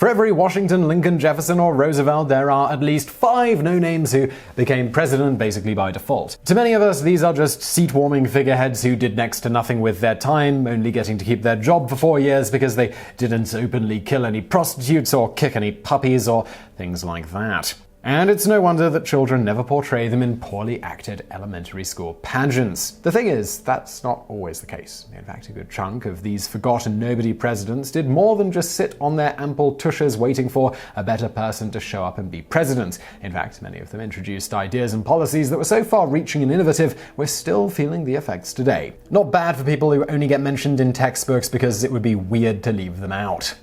For every Washington, Lincoln, Jefferson, or Roosevelt, there are at least 5 no-names who became president basically by default. To many of us, these are just seat-warming figureheads who did next to nothing with their time, only getting to keep their job for 4 years because they didn't openly kill any prostitutes or kick any puppies or things like that. And it's no wonder that children never portray them in poorly acted elementary school pageants. The thing is, that's not always the case. In fact, a good chunk of these forgotten nobody presidents did more than just sit on their ample tushes waiting for a better person to show up and be president. In fact, many of them introduced ideas and policies that were so far-reaching and innovative, we're still feeling the effects today. Not bad for people who only get mentioned in textbooks because it would be weird to leave them out.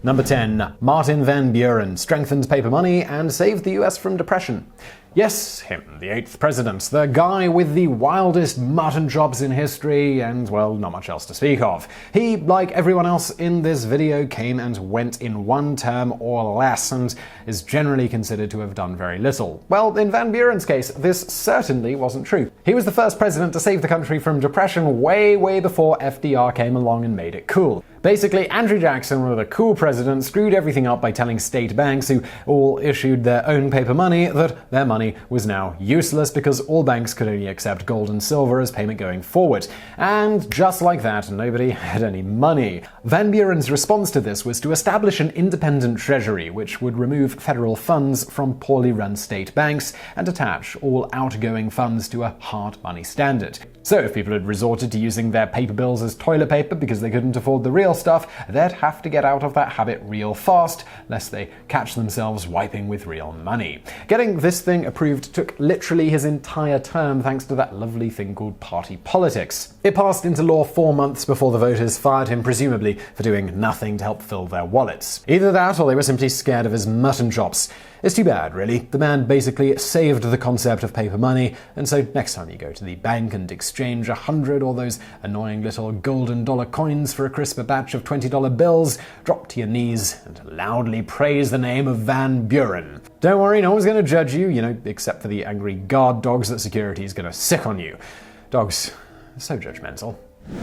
Number 10. Martin Van Buren strengthened paper money and saved the US from depression. Yes, him, the 8th president, the guy with the wildest mutton chops in history and, well, not much else to speak of. He, like everyone else in this video, came and went in one term or less and is generally considered to have done very little. Well, in Van Buren's case, this certainly wasn't true. He was the first president to save the country from depression way before FDR came along and made it cool. Basically, Andrew Jackson, with a cool president, screwed everything up by telling state banks, who all issued their own paper money, that their money was now useless because all banks could only accept gold and silver as payment going forward. And just like that, nobody had any money. Van Buren's response to this was to establish an independent treasury which would remove federal funds from poorly run state banks and attach all outgoing funds to a hard money standard. So if people had resorted to using their paper bills as toilet paper because they couldn't afford the real stuff, they'd have to get out of that habit real fast, lest they catch themselves wiping with real money. Getting this thing approved took literally his entire term thanks to that lovely thing called party politics. It passed into law 4 months before the voters fired him, presumably for doing nothing to help fill their wallets. Either that or they were simply scared of his mutton chops. It's too bad, really. The man basically saved the concept of paper money, and so next time you go to the bank and exchange 100 or those annoying little golden dollar coins for a crisper batch of $20 bills, drop to your knees and loudly praise the name of Van Buren. Don't worry, no one's going to judge you, except for the angry guard dogs that security is going to sick on you. Dogs are so judgmental.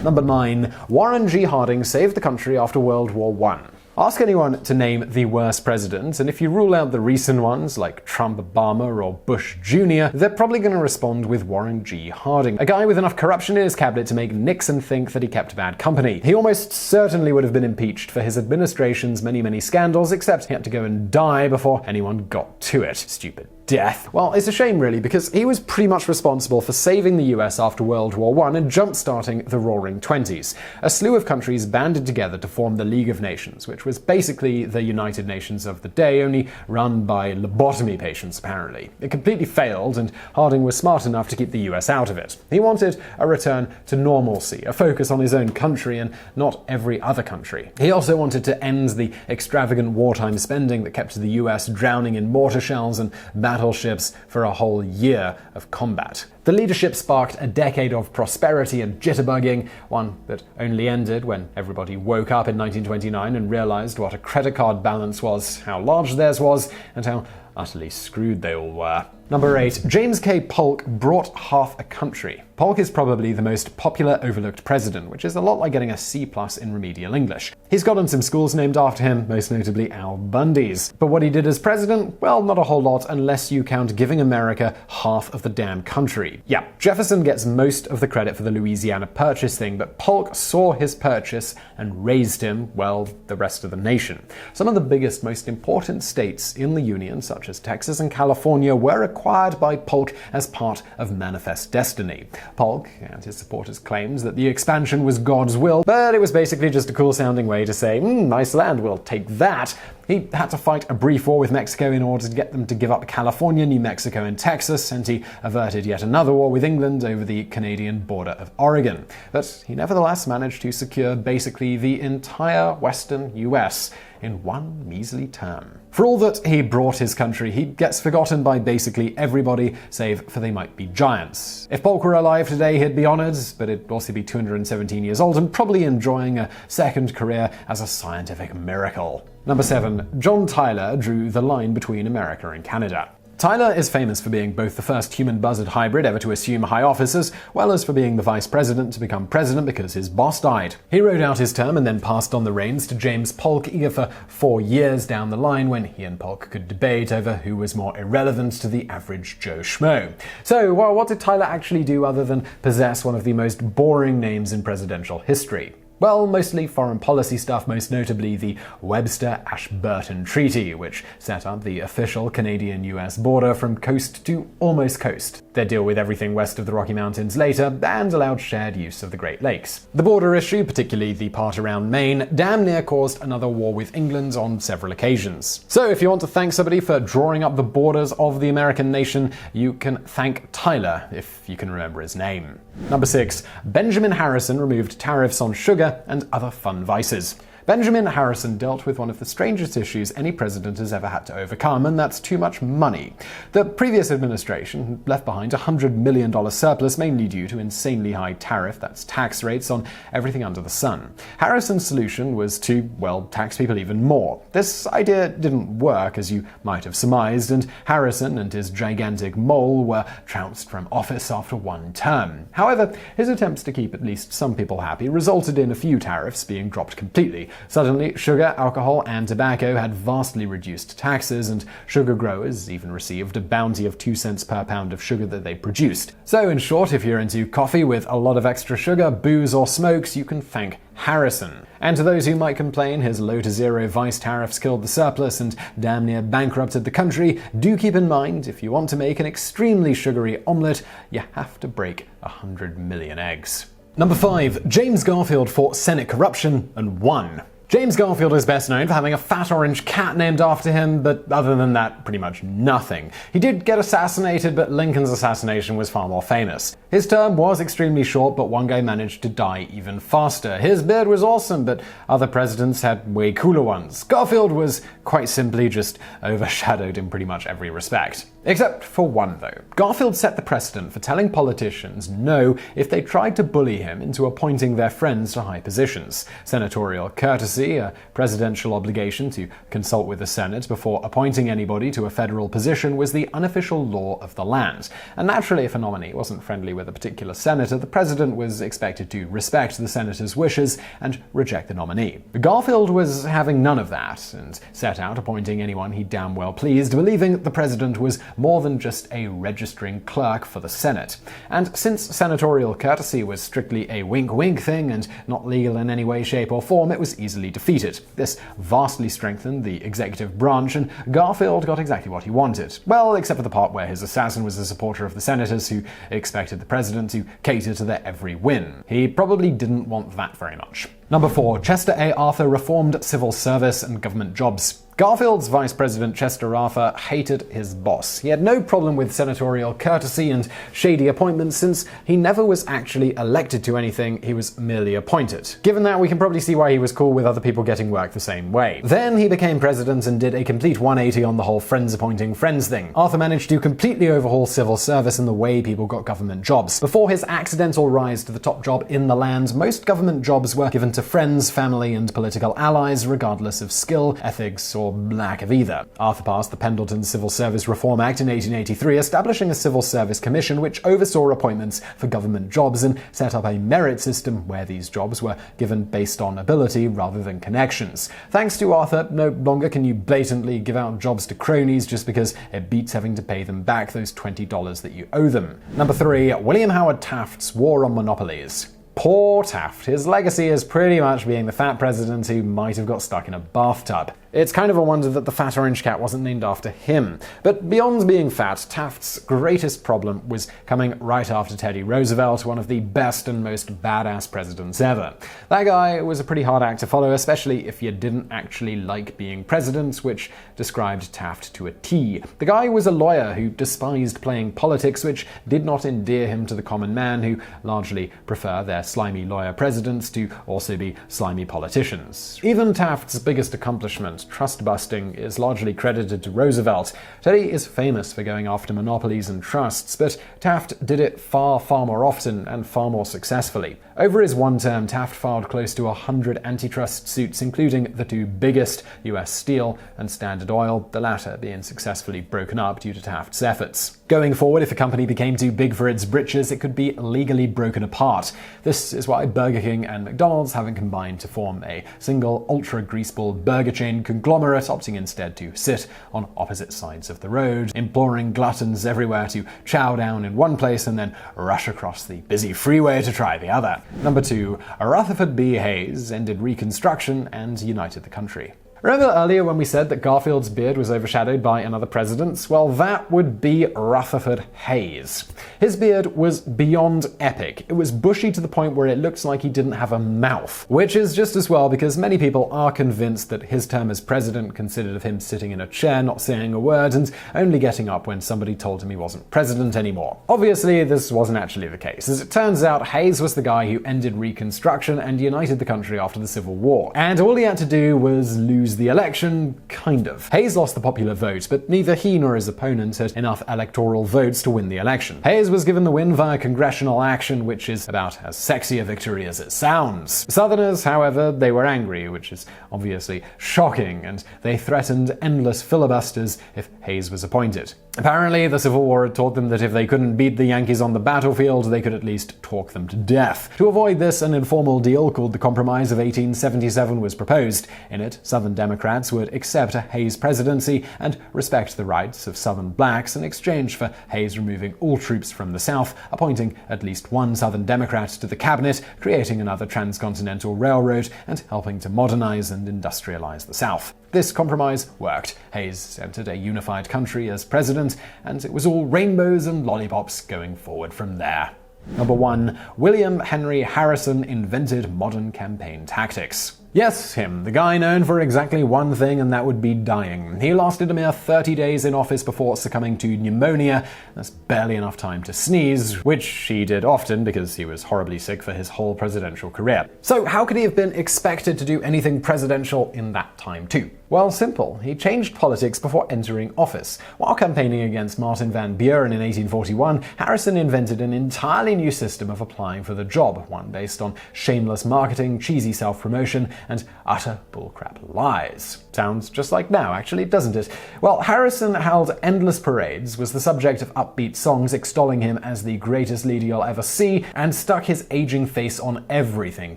Number 9. Warren G. Harding saved the country after World War I. Ask anyone to name the worst president, and if you rule out the recent ones like Trump, Obama, or Bush Jr., they're probably going to respond with Warren G. Harding, a guy with enough corruption in his cabinet to make Nixon think that he kept bad company. He almost certainly would have been impeached for his administration's many scandals, except he had to go and die before anyone got to it. Stupid death. Well, it's a shame really, because he was pretty much responsible for saving the US after World War I and jump-starting the Roaring Twenties. A slew of countries banded together to form the League of Nations, which was basically the United Nations of the day, only run by lobotomy patients apparently. It completely failed, and Harding was smart enough to keep the US out of it. He wanted a return to normalcy, a focus on his own country and not every other country. He also wanted to end the extravagant wartime spending that kept the US drowning in mortar shells and battleships for a whole year of combat. The leadership sparked a decade of prosperity and jitterbugging, one that only ended when everybody woke up in 1929 and realized what a credit card balance was, how large theirs was, and how utterly screwed they all were. Number 8. James K. Polk brought half a country. Polk is probably the most popular overlooked president, which is a lot like getting a C+ in remedial English. He's gotten some schools named after him, most notably Al Bundy's. But what he did as president? Well, not a whole lot unless you count giving America half of the damn country. Yeah, Jefferson gets most of the credit for the Louisiana Purchase thing, but Polk saw his purchase and raised him, well, the rest of the nation. Some of the biggest, most important states in the Union, such as Texas and California, were acquired by Polk as part of Manifest Destiny. Polk and his supporters claimed that the expansion was God's will, but it was basically just a cool-sounding way to say, nice land, we'll take that. He had to fight a brief war with Mexico in order to get them to give up California, New Mexico, and Texas, and he averted yet another war with England over the Canadian border of Oregon. But he nevertheless managed to secure basically the entire western US in one measly term. For all that he brought his country, he gets forgotten by basically everybody, save for they might be giants. If Polk were alive today, he'd be honored, but he'd also be 217 years old and probably enjoying a second career as a scientific miracle. Number 7. John Tyler drew the line between America and Canada. Tyler is famous for being both the first human buzzard hybrid ever to assume high office, as well as for being the vice president to become president because his boss died. He rode out his term and then passed on the reins to James Polk, eager for 4 years down the line when he and Polk could debate over who was more irrelevant to the average Joe Schmo. So, what did Tyler actually do other than possess one of the most boring names in presidential history? Well, mostly foreign policy stuff, most notably the Webster-Ashburton Treaty, which set up the official Canadian-US border from coast to almost coast. They deal with everything west of the Rocky Mountains later, and allowed shared use of the Great Lakes. The border issue, particularly the part around Maine, damn near caused another war with England on several occasions. So if you want to thank somebody for drawing up the borders of the American nation, you can thank Tyler, if you can remember his name. Number 6. Benjamin Harrison removed tariffs on sugar and other fun vices. Benjamin Harrison dealt with one of the strangest issues any president has ever had to overcome, and that's too much money. The previous administration left behind a $100 million surplus, mainly due to insanely high tariff, that's tax rates, on everything under the sun. Harrison's solution was to, well, tax people even more. This idea didn't work, as you might have surmised, and Harrison and his gigantic mole were trounced from office after one term. However, his attempts to keep at least some people happy resulted in a few tariffs being dropped completely. Suddenly, sugar, alcohol, and tobacco had vastly reduced taxes, and sugar growers even received a bounty of 2 cents per pound of sugar that they produced. So, in short, if you're into coffee with a lot of extra sugar, booze, or smokes, you can thank Harrison. And to those who might complain his low to zero vice tariffs killed the surplus and damn near bankrupted the country, do keep in mind, if you want to make an extremely sugary omelette, you have to break 100 million eggs. Number 5. James Garfield fought Senate corruption and won. James Garfield is best known for having a fat orange cat named after him, but other than that, pretty much nothing. He did get assassinated, but Lincoln's assassination was far more famous. His term was extremely short, but one guy managed to die even faster. His beard was awesome, but other presidents had way cooler ones. Garfield was quite simply just overshadowed in pretty much every respect. Except for one, though. Garfield set the precedent for telling politicians no if they tried to bully him into appointing their friends to high positions. Senatorial courtesy, a presidential obligation to consult with the Senate before appointing anybody to a federal position, was the unofficial law of the land. And naturally, if a nominee wasn't friendly with a particular senator, the president was expected to respect the senator's wishes and reject the nominee. Garfield was having none of that, and set out appointing anyone he damn well pleased, believing the president was more than just a registering clerk for the Senate. And since senatorial courtesy was strictly a wink-wink thing and not legal in any way, shape, or form, it was easily defeated. This vastly strengthened the executive branch, and Garfield got exactly what he wanted. Well, except for the part where his assassin was a supporter of the senators who expected the president to cater to their every whim. He probably didn't want that very much. Number 4. Chester A. Arthur reformed civil service and government jobs. Garfield's Vice President Chester Arthur hated his boss. He had no problem with senatorial courtesy and shady appointments since he never was actually elected to anything, he was merely appointed. Given that, we can probably see why he was cool with other people getting work the same way. Then he became president and did a complete 180 on the whole friends appointing friends thing. Arthur managed to completely overhaul civil service and the way people got government jobs. Before his accidental rise to the top job in the land, most government jobs were given to friends, family, and political allies, regardless of skill, ethics, or lack of either. Arthur passed the Pendleton Civil Service Reform Act in 1883, establishing a civil service commission which oversaw appointments for government jobs and set up a merit system where these jobs were given based on ability rather than connections. Thanks to Arthur, no longer can you blatantly give out jobs to cronies just because it beats having to pay them back those $20 that you owe them. Number 3. William Howard Taft's War on Monopolies. Poor Taft. His legacy is pretty much being the fat president who might have got stuck in a bathtub. It's kind of a wonder that the fat orange cat wasn't named after him. But beyond being fat, Taft's greatest problem was coming right after Teddy Roosevelt, one of the best and most badass presidents ever. That guy was a pretty hard act to follow, especially if you didn't actually like being president, which described Taft to a T. The guy was a lawyer who despised playing politics, which did not endear him to the common man, who largely prefer their slimy lawyer presidents to also be slimy politicians. Even Taft's biggest accomplishment, trust-busting, is largely credited to Roosevelt. Teddy is famous for going after monopolies and trusts, but Taft did it far more often and far more successfully. Over his one term, Taft filed close to 100 antitrust suits, including the two biggest, US Steel and Standard Oil, the latter being successfully broken up due to Taft's efforts. Going forward, if a company became too big for its britches, it could be legally broken apart. This is why Burger King and McDonald's haven't combined to form a single ultra-greaseball burger chain conglomerate, opting instead to sit on opposite sides of the road, imploring gluttons everywhere to chow down in one place and then rush across the busy freeway to try the other. Number 2. Rutherford B. Hayes ended Reconstruction and united the country. Remember earlier when we said that Garfield's beard was overshadowed by another president's? Well, that would be Rutherford Hayes. His beard was beyond epic. It was bushy to the point where it looked like he didn't have a mouth. Which is just as well, because many people are convinced that his term as president consisted of him sitting in a chair, not saying a word, and only getting up when somebody told him he wasn't president anymore. Obviously, this wasn't actually the case. As it turns out, Hayes was the guy who ended Reconstruction and united the country after the Civil War. And all he had to do was lose the election, kind of. Hayes lost the popular vote, but neither he nor his opponent had enough electoral votes to win the election. Hayes was given the win via congressional action, which is about as sexy a victory as it sounds. Southerners, however, they were angry, which is obviously shocking, and they threatened endless filibusters if Hayes was appointed. Apparently, the Civil War had taught them that if they couldn't beat the Yankees on the battlefield, they could at least talk them to death. To avoid this, an informal deal called the Compromise of 1877 was proposed. In it, Southern Democrats would accept a Hayes presidency and respect the rights of Southern blacks in exchange for Hayes removing all troops from the South, appointing at least one Southern Democrat to the cabinet, creating another transcontinental railroad, and helping to modernize and industrialize the South. This compromise worked. Hayes entered a unified country as president, and it was all rainbows and lollipops going forward from there. Number 1. William Henry Harrison invented modern campaign tactics. Yes, him, the guy known for exactly one thing, and that would be dying. He lasted a mere 30 days in office before succumbing to pneumonia. That's barely enough time to sneeze, which he did often because he was horribly sick for his whole presidential career. So how could he have been expected to do anything presidential in that time too? Well, simple. He changed politics before entering office. While campaigning against Martin Van Buren in 1841, Harrison invented an entirely new system of applying for the job, one based on shameless marketing, cheesy self-promotion, and utter bullcrap lies. Sounds just like now, actually, doesn't it? Well, Harrison held endless parades, was the subject of upbeat songs extolling him as the greatest leader you'll ever see, and stuck his aging face on everything: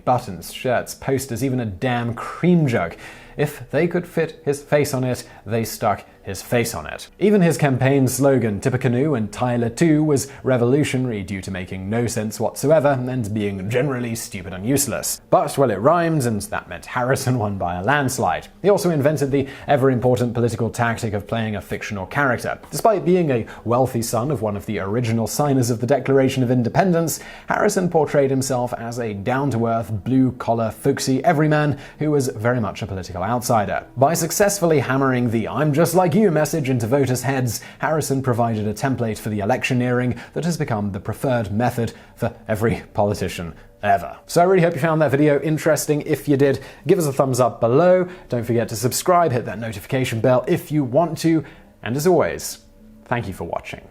buttons, shirts, posters, even a damn cream jug. If they could fit his face on it, they stuck his face on it. Even his campaign slogan, Tippecanoe and Tyler too, was revolutionary due to making no sense whatsoever and being generally stupid and useless. But, well, it rhymed, and that meant Harrison won by a landslide. He also invented the ever-important political tactic of playing a fictional character. Despite being a wealthy son of one of the original signers of the Declaration of Independence, Harrison portrayed himself as a down-to-earth, blue-collar, folksy everyman who was very much a political outsider. By successfully hammering the "I'm just like you" message into voters' heads, Harrison provided a template for the electioneering that has become the preferred method for every politician ever. So I really hope you found that video interesting. If you did, give us a thumbs up below. Don't forget to subscribe, hit that notification bell if you want to, and as always, thank you for watching.